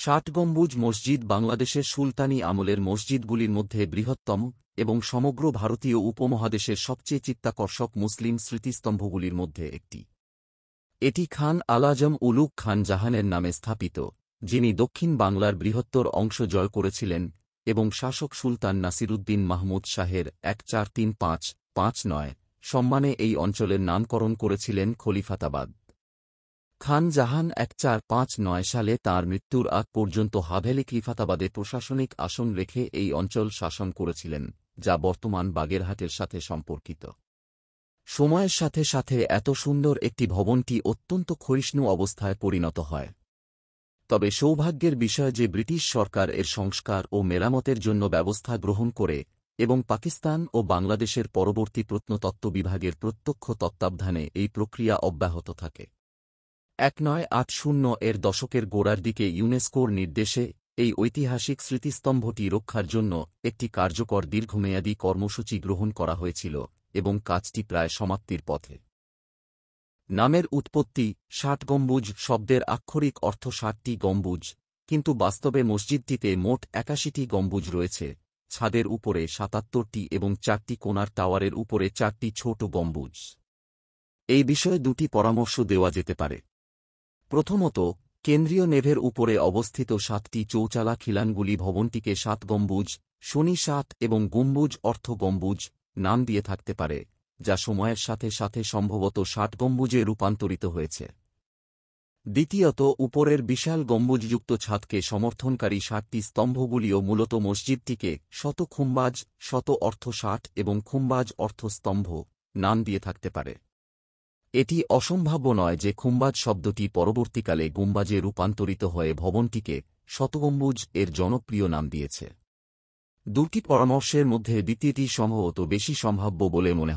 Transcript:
ষাট গম্বুজ মসজিদ বাংলাদেশের সুলতানি আমলের মসজিদগুলির মধ্যে বৃহত্তম এবং সমগ্র ভারতীয় উপমহাদেশের সবচেয়ে চিত্তাকর্ষক মুসলিম স্মৃতিস্তম্ভগুলির মধ্যে একটি। এটি খান আল-আজম উলুগ খান জাহানের নামে স্থাপিত, যিনি দক্ষিণ বাংলার বৃহত্তর অংশ জয় করেছিলেন এবং শাসক সুলতান নাসিরুদ্দিন মাহমুদ শাহের 1435-59 সম্মানে এই অঞ্চলের নামকরণ করেছিলেন খলিফাতাবাদ। খান জাহান 1459 সালে তাঁর মৃত্যুর আগ পর্যন্ত হাভেলি খলিফাতাবাদে প্রশাসনিক আসন রেখে এই অঞ্চল শাসন করেছিলেন, যা বর্তমান বাগেরহাটের সাথে সম্পর্কিত। সময়ের সাথে সাথে এত সুন্দর একটি ভবনটি অত্যন্ত ক্ষয়িষ্ণু অবস্থায় পরিণত হয়। তবে সৌভাগ্যের বিষয় যে ব্রিটিশ সরকার এর সংস্কার ও মেরামতের জন্য ব্যবস্থা গ্রহণ করে এবং পাকিস্তান ও বাংলাদেশের পরবর্তী প্রত্নতত্ত্ব বিভাগের প্রত্যক্ষ তত্ত্বাবধানে এই প্রক্রিয়া অব্যাহত থাকে। 1980 এর দশকের গোড়ার দিকে ইউনেস্কোর নির্দেশে এই ঐতিহাসিক স্মৃতিস্তম্ভটি রক্ষার জন্য একটি কার্যকর দীর্ঘমেয়াদী কর্মসূচি গ্রহণ করা হয়েছিল এবং কাজটি প্রায় সমাপ্তির পথে। নামের উৎপত্তি ষাট গম্বুজ শব্দের আক্ষরিক অর্থ 60টি গম্বুজ, কিন্তু বাস্তবে মসজিদটিতে মোট 81টি গম্বুজ রয়েছে, ছাদের উপরে 77টি এবং 4টি কোণার টাওয়ারের উপরে 4টি ছোট গম্বুজ। এই বিষয়ে দুটি পরামর্শ দেওয়া যেতে পারে। প্রথমত, কেন্দ্রীয় নেভের উপরে অবস্থিত 7টি চৌচালা খিলানগুলি ভবনটিকে 7 গম্বুজ, শনি 7 এবং গম্বুজ অর্থ গম্বুজ নাম দিয়ে থাকতে পারে, যা সময়ের সাথে সাথে সম্ভবত 60 গম্বুজে রূপান্তরিত হয়েছে। দ্বিতীয়ত, উপরের বিশাল গম্বুজযুক্ত ছাদকে সমর্থনকারী 60টি স্তম্ভগুলিও মূলত মসজিদটিকে শত খুম্বাজ, শত অর্থ 60 এবং খুম্বাজ অর্থ স্তম্ভ নাম দিয়ে থাকতে পারে। এটি অসম্ভাব্য নয় যে খুম্বাজ শব্দটি পরবর্তীকালে গুম্বাজে রূপান্তরিত হয়ে ভবনটিকে শতগম্বুজ এর জনপ্রিয় নাম দিয়েছে। দুটি পরামর্শের মধ্যে দ্বিতীয়টি সম্ভবত বেশি সম্ভাব্য বলে মনে হয়।